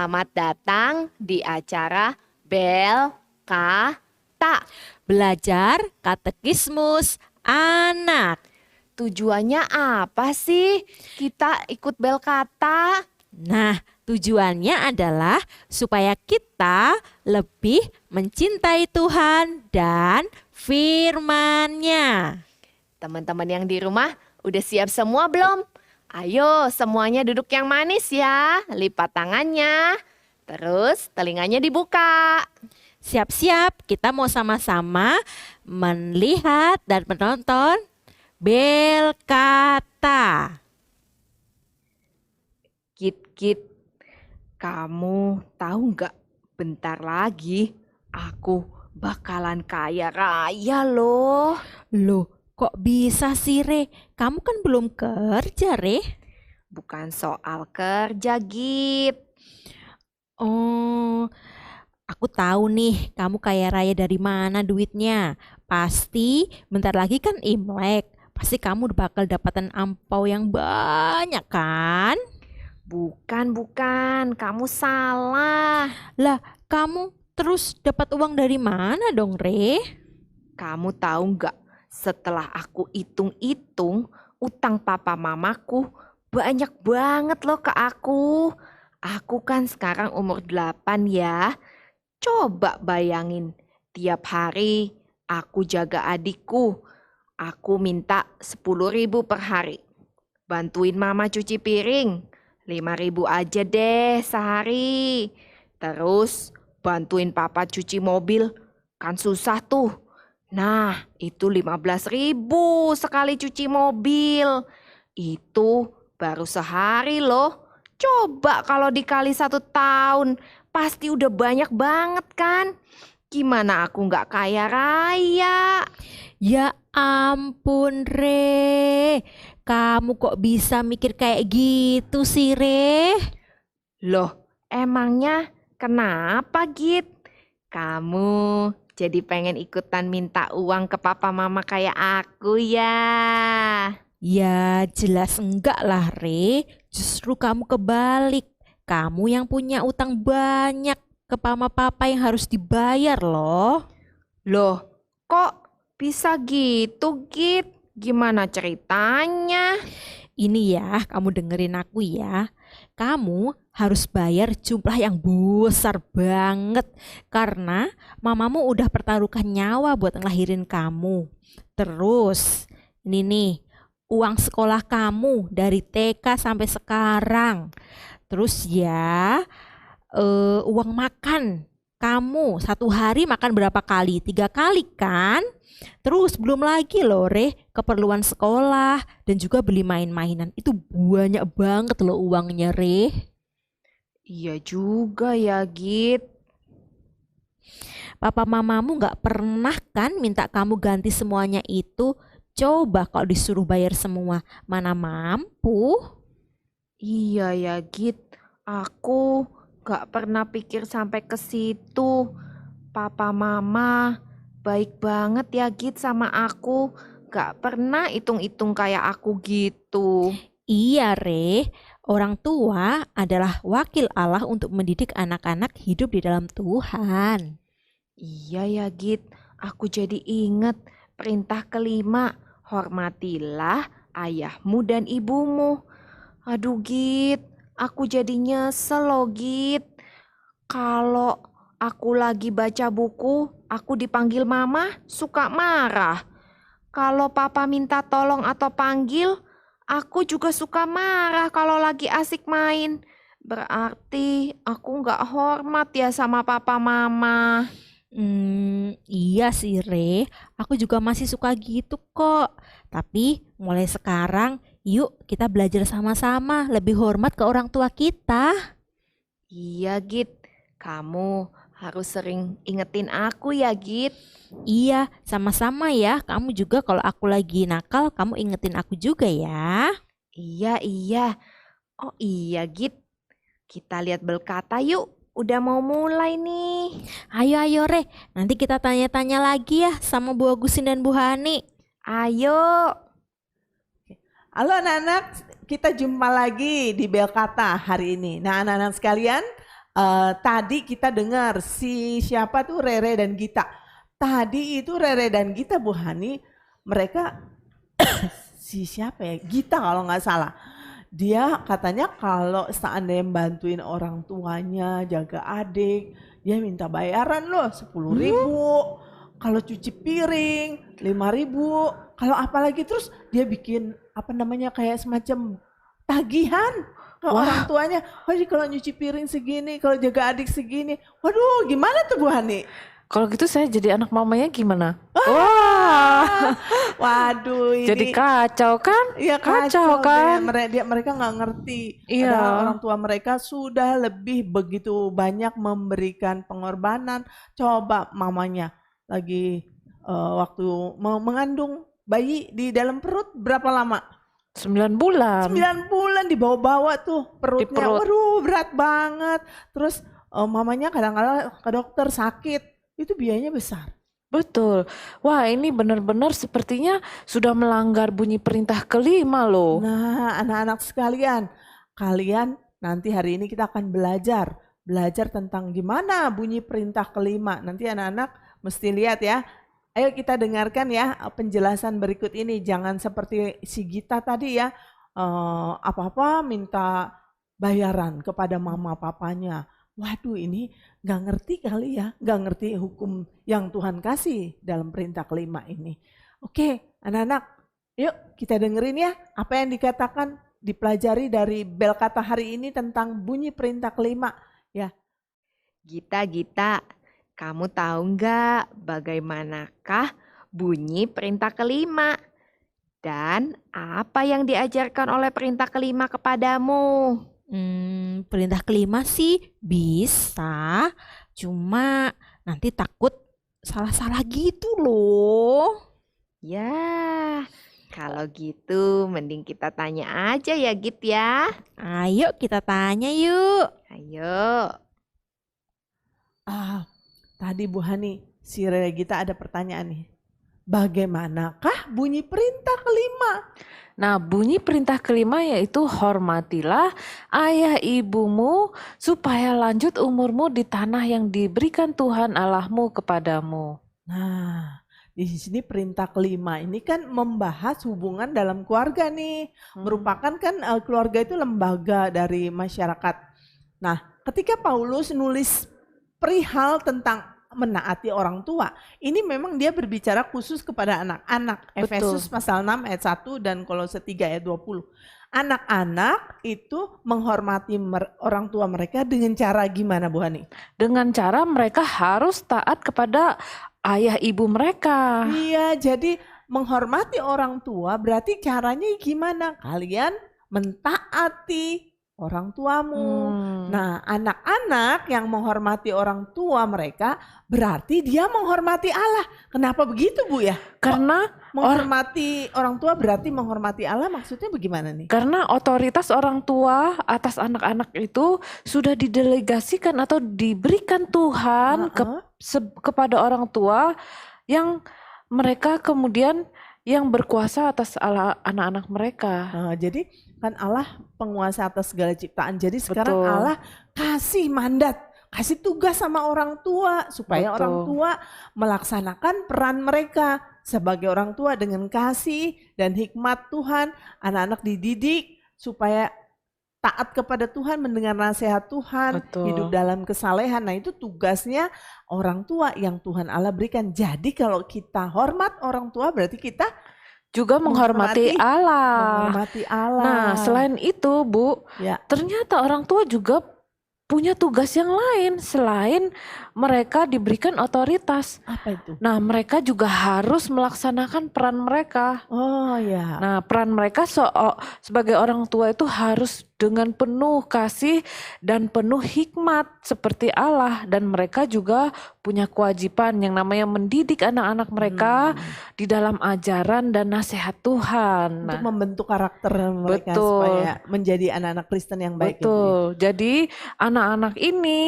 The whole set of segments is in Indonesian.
Selamat datang di acara Bel Kata. Belajar katekismus anak. Tujuannya apa sih kita ikut Bel Kata? Nah, tujuannya adalah supaya kita lebih mencintai Tuhan dan firman-Nya. Teman-teman yang di rumah udah siap semua belum? Ayo semuanya duduk yang manis ya. Lipat tangannya. Terus telinganya dibuka. Siap-siap, kita mau sama-sama melihat dan menonton Belkata. Git, kamu tahu nggak? Bentar lagi aku bakalan kaya raya loh. Loh, kok bisa sih, Re? Kamu kan belum kerja, Re. Bukan soal kerja, Git. Oh, aku tahu nih, kamu kaya raya dari mana duitnya. Pasti bentar lagi kan Imlek. Pasti kamu bakal dapatan ampau yang banyak kan? Bukan. Kamu salah. Lah, kamu terus dapat uang dari mana dong, Re? Kamu tahu nggak? Setelah aku hitung-hitung, utang papa mamaku banyak banget loh ke aku. Aku kan sekarang umur 8 ya. Coba bayangin, tiap hari aku jaga adikku. Aku minta 10.000 per hari. Bantuin mama cuci piring, 5.000 aja deh sehari. Terus bantuin papa cuci mobil, kan susah tuh. Nah, itu 15.000 sekali cuci mobil. Itu baru sehari loh. Coba kalau dikali 1 tahun, pasti udah banyak banget kan? Gimana aku nggak kaya raya? Ya ampun, Re. Kamu kok bisa mikir kayak gitu sih, Re? Loh, emangnya kenapa Git? Kamu jadi pengen ikutan minta uang ke papa mama kayak aku ya? Ya jelas enggak lah, Re. Justru kamu kebalik. Kamu yang punya utang banyak ke mama papa yang harus dibayar loh. Loh, kok bisa gitu Git? Gimana ceritanya? Ini ya, kamu dengerin aku ya. Kamu harus bayar jumlah yang besar banget karena mamamu udah pertaruhkan nyawa buat ngelahirin kamu. Terus, ini nih, uang sekolah kamu dari TK sampai sekarang. Terus ya, uang makan. Kamu satu hari makan berapa kali? 3 kali kan? Terus belum lagi loh, Re, keperluan sekolah dan juga beli main-mainan. Itu banyak banget loh uangnya, Re. Iya juga ya Git. Papa mamamu nggak pernah kan minta kamu ganti semuanya itu. Coba kalau disuruh bayar semua, mana mampu? Iya ya Git. Aku gak pernah pikir sampai ke situ. Papa mama baik banget ya Git sama aku. Gak pernah hitung-hitung kayak aku gitu. Iya, Re. Orang tua adalah wakil Allah untuk mendidik anak-anak hidup di dalam Tuhan. Iya ya Git, aku jadi inget perintah kelima, hormatilah ayahmu dan ibumu. Aduh Git, aku jadi nyesel loh Git. Kalau aku lagi baca buku, aku dipanggil mama, suka marah. Kalau papa minta tolong atau panggil, aku juga suka marah kalau lagi asik main. Berarti aku nggak hormat ya sama papa mama. Iya sih, Re. Aku juga masih suka gitu kok. Tapi mulai sekarang, yuk kita belajar sama-sama lebih hormat ke orang tua kita. Iya Git, kamu harus sering ingetin aku ya Git. Iya, sama-sama ya. Kamu juga kalau aku lagi nakal, kamu ingetin aku juga ya. Iya. Oh iya Git, kita lihat belkata yuk. Udah mau mulai nih. Ayo, Re. Nanti kita tanya-tanya lagi ya sama Bu Agusin dan Bu Hani. Ayo. Halo anak-anak, kita jumpa lagi di Belkata hari ini. Nah anak-anak sekalian, Tadi kita dengar si siapa tuh Rere dan Gita. Tadi itu Rere dan Gita Bu Hani, mereka si siapa ya? Gita kalau nggak salah. Dia katanya kalau seandainya bantuin orang tuanya jaga adik, dia minta bayaran loh 10.000. Kalau cuci piring 5.000. Kalau apalagi terus dia bikin apa namanya kayak semacam tagihan ke orang Wah, tuanya. Waduh kalau nyuci piring segini, kalau jaga adik segini. Waduh gimana tuh Bu Hani? kalau gitu saya jadi anak mamanya gimana? Wah, Waduh jadi ini kacau kan? ya Kacau kacau deh. kan? Mereka nggak ngerti. Iya, Padahal orang tua mereka sudah lebih begitu banyak memberikan pengorbanan. Coba mamanya lagi waktu mengandung bayi di dalam perut berapa lama? 9 bulan 9 bulan dibawa-bawa tuh di perutnya. perut. Waduh berat banget. Terus mamanya kadang-kadang ke dokter sakit. Itu biayanya besar. Betul. Wah, ini benar-benar sepertinya sudah melanggar bunyi perintah kelima loh. Nah, anak-anak sekalian, kalian nanti hari ini kita akan belajar tentang gimana bunyi perintah kelima. Nanti anak-anak mesti lihat ya. Ayo kita dengarkan ya penjelasan berikut ini. Jangan seperti si Gita tadi ya, apa-apa minta bayaran kepada mama papanya. Waduh ini nggak ngerti kali ya, nggak ngerti hukum yang Tuhan kasih dalam perintah kelima ini. Oke, anak-anak, yuk kita dengerin ya apa yang dikatakan dipelajari dari bel kata hari ini tentang bunyi perintah kelima ya. Gita, kamu tahu nggak bagaimanakah bunyi perintah kelima? Dan apa yang diajarkan oleh perintah kelima kepadamu? Perintah kelima sih bisa, cuma nanti takut salah-salah gitu loh. Ya, kalau gitu mending kita tanya aja ya Git ya. Ayo kita tanya yuk. Ayo. Tadi Bu Hani, si Regita ada pertanyaan nih. Bagaimanakah bunyi perintah kelima? Nah, bunyi perintah kelima yaitu hormatilah ayah ibumu supaya lanjut umurmu di tanah yang diberikan Tuhan Allahmu kepadamu. Nah, di sini perintah kelima ini kan membahas hubungan dalam keluarga nih. Merupakan kan keluarga itu lembaga dari masyarakat. Nah, ketika Paulus nulis perihal tentang menaati orang tua, ini memang dia berbicara khusus kepada anak-anak. Betul. Efesus pasal 6 ayat 1 dan Kolose 3 ayat 20. Anak-anak itu menghormati orang tua mereka dengan cara gimana Bu Hani? Dengan cara mereka harus taat kepada ayah ibu mereka. Iya, jadi menghormati orang tua berarti caranya gimana? Kalian mentaati orang tuamu. Nah, anak-anak yang menghormati orang tua mereka berarti dia menghormati Allah. Kenapa begitu Bu ya? Karena Menghormati orang tua berarti menghormati Allah, maksudnya bagaimana nih? Karena otoritas orang tua atas anak-anak itu sudah didelegasikan atau diberikan Tuhan kepada orang tua yang mereka kemudian yang berkuasa atas anak-anak mereka. Jadi kan Allah penguasa atas segala ciptaan. Jadi sekarang Betul. Allah kasih mandat, kasih tugas sama orang tua supaya Betul. orang tua melaksanakan peran mereka sebagai orang tua dengan kasih dan hikmat Tuhan. Anak-anak dididik supaya taat kepada Tuhan, mendengar nasihat Tuhan, Betul. hidup dalam kesalehan. Nah itu tugasnya orang tua yang Tuhan Allah berikan. Jadi kalau kita hormat orang tua berarti kita juga menghormati Allah. menghormati Allah. Nah, selain itu, Bu, Ya. ternyata orang tua juga punya tugas yang lain selain mereka diberikan otoritas. Apa itu? Nah, mereka juga harus melaksanakan peran mereka. Oh ya. Nah, peran mereka sebagai orang tua itu harus dengan penuh kasih dan penuh hikmat seperti Allah, dan mereka juga punya kewajiban yang namanya mendidik anak-anak mereka di dalam ajaran dan nasihat Tuhan. Untuk Nah, membentuk karakter mereka betul. supaya menjadi anak-anak Kristen yang baik. ya, Bu, ya? Betul. Jadi anak-anak ini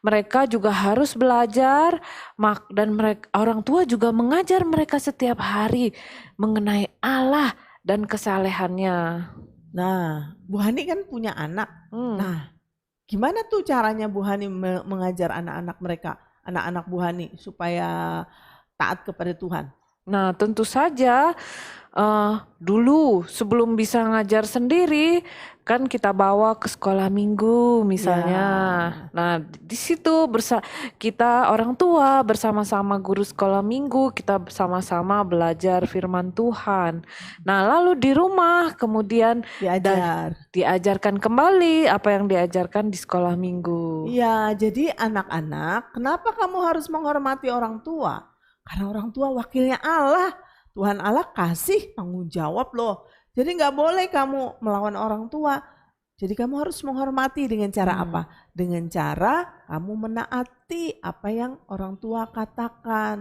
mereka juga harus belajar dan orang tua juga mengajar mereka setiap hari mengenai Allah dan kesalehannya. Nah, Bu Hani kan punya anak. Nah, Gimana tuh caranya Bu Hani mengajar anak-anak mereka, anak-anak Bu Hani supaya taat kepada Tuhan? Nah, tentu saja dulu sebelum bisa ngajar sendiri kan kita bawa ke sekolah minggu misalnya. Ya. Nah, di situ kita orang tua bersama-sama guru sekolah minggu, kita bersama-sama belajar firman Tuhan. Nah, lalu di rumah kemudian diajarkan kembali apa yang diajarkan di sekolah minggu. Iya, jadi anak-anak, kenapa kamu harus menghormati orang tua? Karena orang tua wakilnya Allah. Tuhan Allah kasih tanggung jawab loh. Jadi nggak boleh kamu melawan orang tua. Jadi kamu harus menghormati dengan cara apa? Dengan cara kamu menaati apa yang orang tua katakan.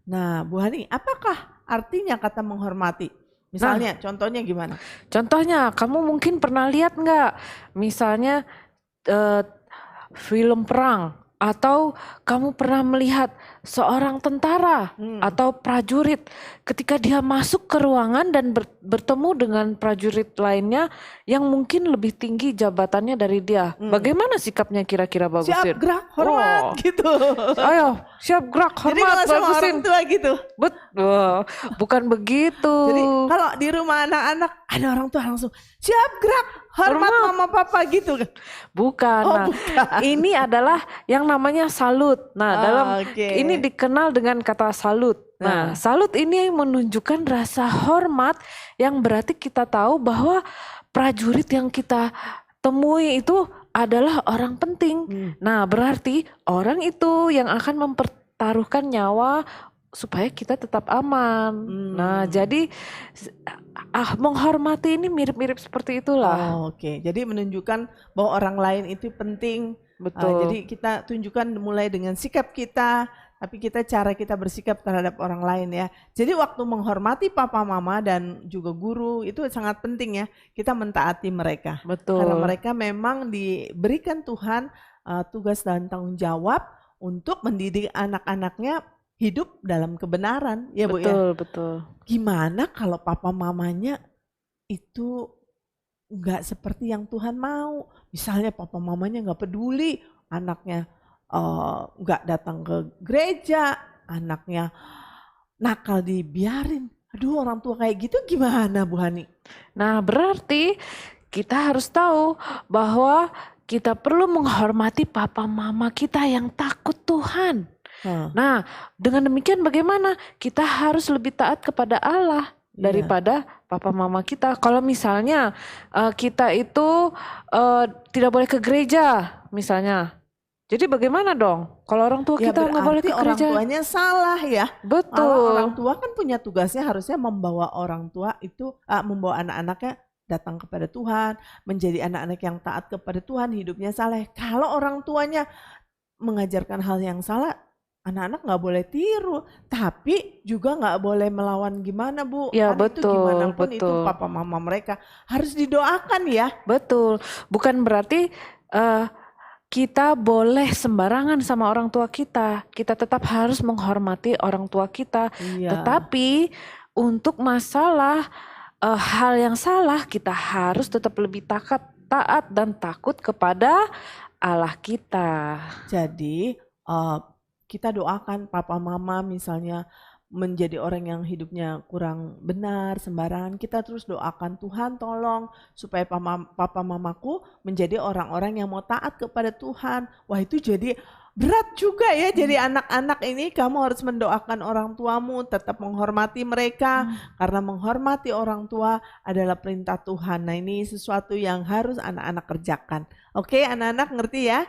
Nah, Bu Hani, apakah artinya kata menghormati? Misalnya, contohnya gimana? Contohnya, kamu mungkin pernah lihat nggak? Misalnya film perang. Atau kamu pernah melihat seorang tentara atau prajurit ketika dia masuk ke ruangan dan bertemu dengan prajurit lainnya yang mungkin lebih tinggi jabatannya dari dia. Bagaimana sikapnya kira-kira bagusin? Siap gerak, hormat gitu. Ayo, siap gerak, hormat, jadi kalau sama bagusin. orang tua gitu? Betul, bukan begitu. Jadi kalau di rumah anak-anak ada orang tua langsung siap gerak, hormat mama papa gitu kan? Bukan. Oh, nah, bukan. Ini adalah yang namanya salut. Nah, ini dikenal dengan kata salut. Nah, salut ini menunjukkan rasa hormat yang berarti kita tahu bahwa prajurit yang kita temui itu adalah orang penting. Nah, berarti orang itu yang akan mempertaruhkan nyawa supaya kita tetap aman. Nah, jadi menghormati ini mirip-mirip seperti itulah. Oke. Jadi menunjukkan bahwa orang lain itu penting. Betul. Jadi kita tunjukkan mulai dengan sikap kita, tapi cara kita bersikap terhadap orang lain ya. Jadi waktu menghormati papa mama dan juga guru itu sangat penting ya. Kita mentaati mereka. Betul. Karena mereka memang diberikan Tuhan tugas dan tanggung jawab untuk mendidik anak-anaknya hidup dalam kebenaran, ya Bu ya. Betul, betul. Gimana kalau papa mamanya itu nggak seperti yang Tuhan mau? Misalnya papa mamanya nggak peduli, anaknya nggak datang ke gereja, anaknya nakal dibiarin. Aduh, orang tua kayak gitu gimana Bu Hani? Nah, berarti kita harus tahu bahwa kita perlu menghormati papa mama kita yang takut Tuhan. Nah, dengan demikian bagaimana? Kita harus lebih taat kepada Allah daripada papa mama kita. Kalau misalnya kita itu tidak boleh ke gereja misalnya. Jadi bagaimana dong? Kalau orang tua kita nggak boleh ke gereja? Orang tuanya salah ya. Betul. Orang tua kan punya tugasnya harusnya membawa orang tua itu membawa anak-anaknya datang kepada Tuhan, menjadi anak-anak yang taat kepada Tuhan, hidupnya saleh. Kalau orang tuanya mengajarkan hal yang salah, anak-anak nggak boleh tiru, tapi juga nggak boleh melawan gimana Bu? Ya, kan betul, itu gimana pun betul. itu papa mama mereka harus didoakan ya. Betul, bukan berarti kita boleh sembarangan sama orang tua kita. Kita tetap harus menghormati orang tua kita. Tetapi untuk masalah hal yang salah kita harus tetap lebih taat dan takut kepada Allah kita. Jadi kita doakan papa mama misalnya menjadi orang yang hidupnya kurang benar, sembarangan, kita terus doakan Tuhan tolong supaya papa mamaku menjadi orang-orang yang mau taat kepada Tuhan. Wah, itu jadi berat juga ya. Jadi anak-anak ini kamu harus mendoakan orang tuamu, tetap menghormati mereka karena menghormati orang tua adalah perintah Tuhan. Nah, ini sesuatu yang harus anak-anak kerjakan. Oke, anak-anak ngerti ya?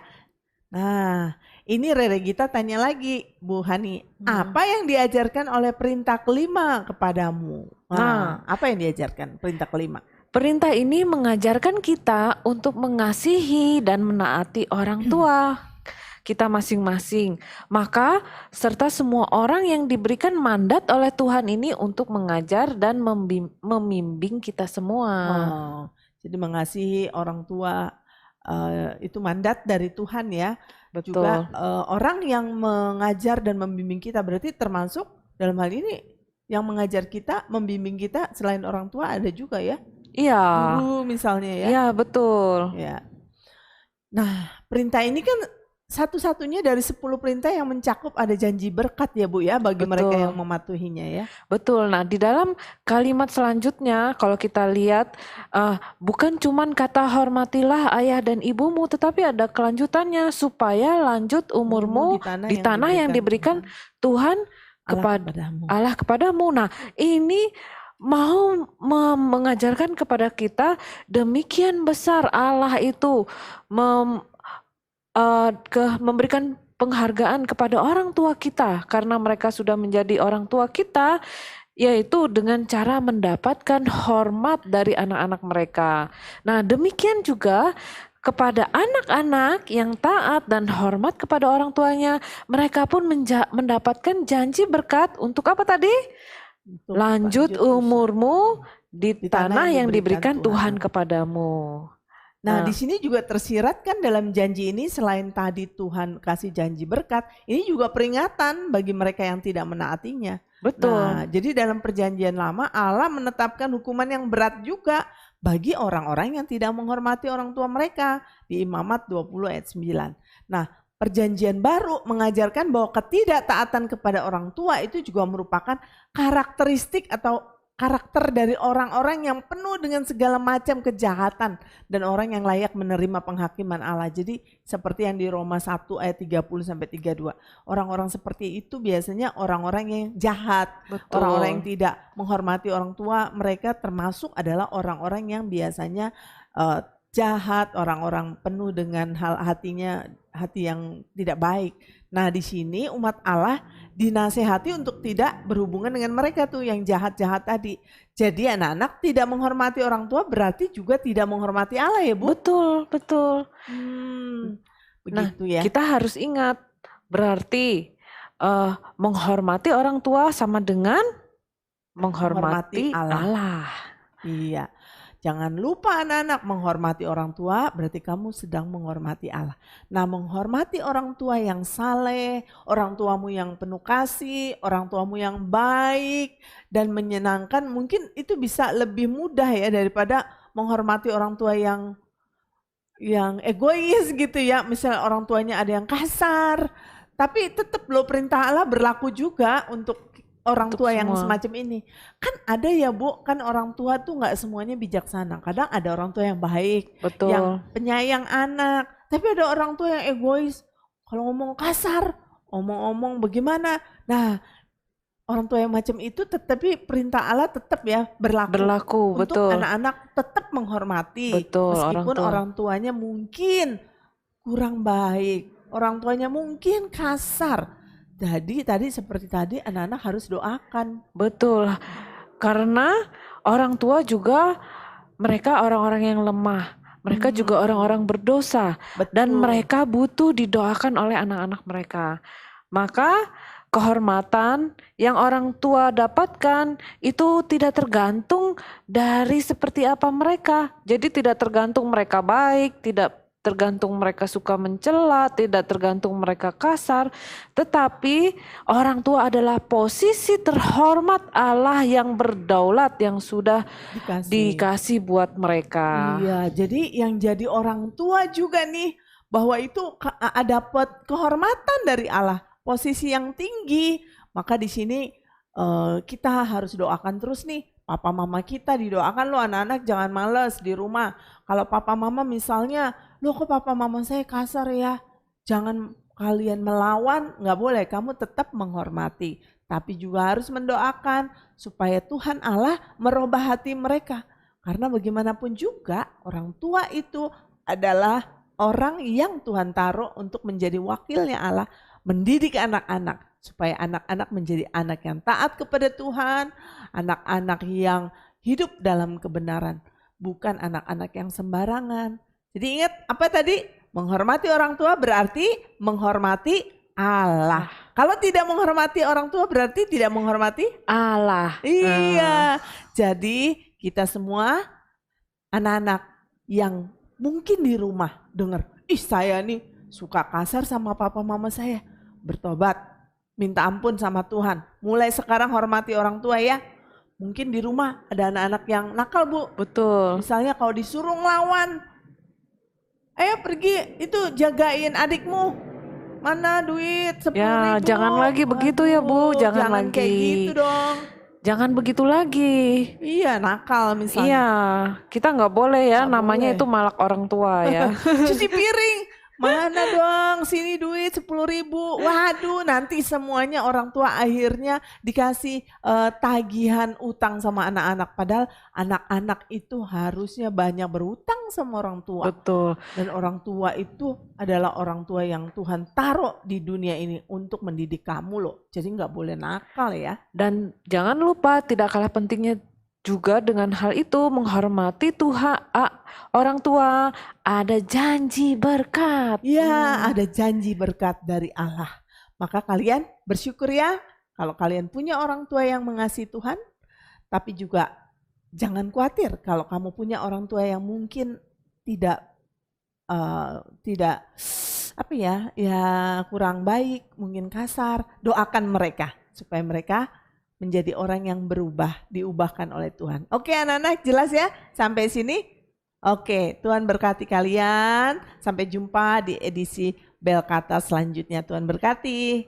Nah, ini Rere Gita tanya lagi, Bu Hani, apa yang diajarkan oleh perintah kelima kepadamu? Nah, apa yang diajarkan perintah kelima? Perintah ini mengajarkan kita untuk mengasihi dan menaati orang tua kita masing-masing. Maka serta semua orang yang diberikan mandat oleh Tuhan ini untuk mengajar dan membimbing kita semua. Jadi mengasihi orang tua itu mandat dari Tuhan ya. Betul. Juga orang yang mengajar dan membimbing kita berarti termasuk dalam hal ini yang mengajar kita, membimbing kita selain orang tua ada juga ya. Iya. Guru misalnya ya. Iya, betul. Ya. Nah, perintah ini kan satu-satunya dari 10 perintah yang mencakup ada janji berkat ya Bu ya bagi mereka yang Betul, mematuhinya ya. betul. Nah, di dalam kalimat selanjutnya, kalau kita lihat, bukan cuman kata hormatilah ayah dan ibumu, tetapi ada kelanjutannya, supaya lanjut Umurmu umurmu di tanah yang diberikan Tuhan Allah kepada kepadamu. Allah kepadamu. Nah, ini mau mengajarkan kepada kita demikian besar Allah itu memberikan penghargaan kepada orang tua kita karena mereka sudah menjadi orang tua kita, yaitu dengan cara mendapatkan hormat dari anak-anak mereka. Nah, demikian juga kepada anak-anak yang taat dan hormat kepada orang tuanya, mereka pun mendapatkan janji berkat untuk apa tadi? Untuk Lanjut usaha umurmu di di tanah yang diberikan Tuhan Tuhan. kepadamu. Nah, di Nah, sini juga tersirat kan dalam janji ini selain tadi Tuhan kasih janji berkat, ini juga peringatan bagi mereka yang tidak menaatinya. betul. Nah, jadi dalam perjanjian lama Allah menetapkan hukuman yang berat juga bagi orang-orang yang tidak menghormati orang tua mereka di Imamat 20 ayat 9. Nah, perjanjian baru mengajarkan bahwa ketidaktaatan kepada orang tua itu juga merupakan karakteristik atau karakter dari orang-orang yang penuh dengan segala macam kejahatan dan orang yang layak menerima penghakiman Allah. Jadi seperti yang di Roma 1 ayat 30 sampai 32. Orang-orang seperti itu biasanya orang-orang yang jahat, orang-orang yang Betul. tidak menghormati orang tua, mereka termasuk adalah orang-orang yang biasanya eh, jahat, orang-orang penuh dengan hati yang tidak baik. Nah, di sini umat Allah dinasehati untuk tidak berhubungan dengan mereka tuh yang jahat-jahat tadi. Jadi anak-anak tidak menghormati orang tua berarti juga tidak menghormati Allah ya Bu? Betul, betul. Hmm, Nah, begitu ya. kita harus ingat, berarti menghormati orang tua sama dengan menghormati Menghormati Allah. Allah. Iya. Jangan lupa anak-anak menghormati orang tua berarti kamu sedang menghormati Allah. Nah, menghormati orang tua yang saleh, orang tuamu yang penuh kasih, orang tuamu yang baik dan menyenangkan mungkin itu bisa lebih mudah ya daripada menghormati orang tua yang egois gitu ya. Misalnya orang tuanya ada yang kasar, tapi tetap loh perintah Allah berlaku juga untuk orang Untuk tua yang semua. semacam ini. Kan ada ya Bu, kan orang tua tuh nggak semuanya bijaksana. Kadang ada orang tua yang baik, yang Betul. penyayang anak. Tapi ada orang tua yang egois. Kalau ngomong kasar, omong-omong bagaimana. Nah, orang tua yang macam itu tetapi perintah Allah tetap ya berlaku. Berlaku, Untuk betul. anak-anak tetap menghormati. Betul, orang Meskipun tua. orang tuanya mungkin kurang baik. Orang tuanya mungkin kasar. Jadi tadi seperti tadi anak-anak harus doakan. Betul. Karena orang tua juga mereka orang-orang yang lemah. Mereka juga orang-orang berdosa dan Betul. mereka butuh didoakan oleh anak-anak mereka. Maka kehormatan yang orang tua dapatkan itu tidak tergantung dari seperti apa mereka. Jadi tidak tergantung mereka baik, tidak tergantung mereka suka mencela, tidak tergantung mereka kasar, tetapi orang tua adalah posisi terhormat Allah yang berdaulat yang sudah dikasih buat mereka. Iya, jadi yang jadi orang tua juga nih bahwa itu dapat kehormatan dari Allah, posisi yang tinggi. Maka di sini kita harus doakan terus nih. Papa mama kita didoakan loh anak-anak jangan males di rumah. Kalau papa mama misalnya, loh kok papa mama saya kasar ya. Jangan kalian melawan, nggak boleh. Kamu tetap menghormati. Tapi juga harus mendoakan supaya Tuhan Allah merubah hati mereka. Karena bagaimanapun juga orang tua itu adalah orang yang Tuhan taruh untuk menjadi wakilnya Allah. Mendidik anak-anak supaya anak-anak menjadi anak yang taat kepada Tuhan, anak-anak yang hidup dalam kebenaran, bukan anak-anak yang sembarangan. Jadi ingat apa tadi? Menghormati orang tua berarti menghormati Allah. Kalau tidak menghormati orang tua berarti tidak menghormati Allah. Iya. Jadi kita semua anak-anak yang mungkin di rumah dengar, ih saya nih suka kasar sama papa mama saya. Bertobat, minta ampun sama Tuhan. Mulai sekarang hormati orang tua ya. Mungkin di rumah ada anak-anak yang nakal Bu. Betul. Misalnya kalau disuruh ngelawan, Ayo pergi itu jagain adikmu. Mana duit 10.000? Ya, jangan lagi begitu ya, Bu. Aduh, Jangan jangan kayak lagi. gitu dong. Jangan begitu lagi. Iya, nakal misalnya. Iya, kita nggak boleh ya, Nggak namanya boleh. itu malak orang tua ya. Cuci piring. Mana dong, sini duit 10.000. Waduh, nanti semuanya orang tua akhirnya dikasih tagihan utang sama anak-anak. Padahal anak-anak itu harusnya banyak berutang sama orang tua. Betul. Dan orang tua itu adalah orang tua yang Tuhan taruh di dunia ini untuk mendidik kamu loh. Jadi nggak boleh nakal ya. Dan jangan lupa tidak kalah pentingnya juga dengan hal itu menghormati Tuhan, orang tua, ada janji berkat. Ya, ada janji berkat dari Allah. Maka kalian bersyukur ya kalau kalian punya orang tua yang mengasihi Tuhan. Tapi juga jangan khawatir kalau kamu punya orang tua yang mungkin tidak apa ya kurang baik, mungkin kasar. Doakan mereka supaya mereka menjadi orang yang berubah, diubahkan oleh Tuhan. Oke anak-anak, jelas ya sampai sini? Oke, Tuhan berkati kalian. Sampai jumpa di edisi Belkata selanjutnya. Tuhan berkati.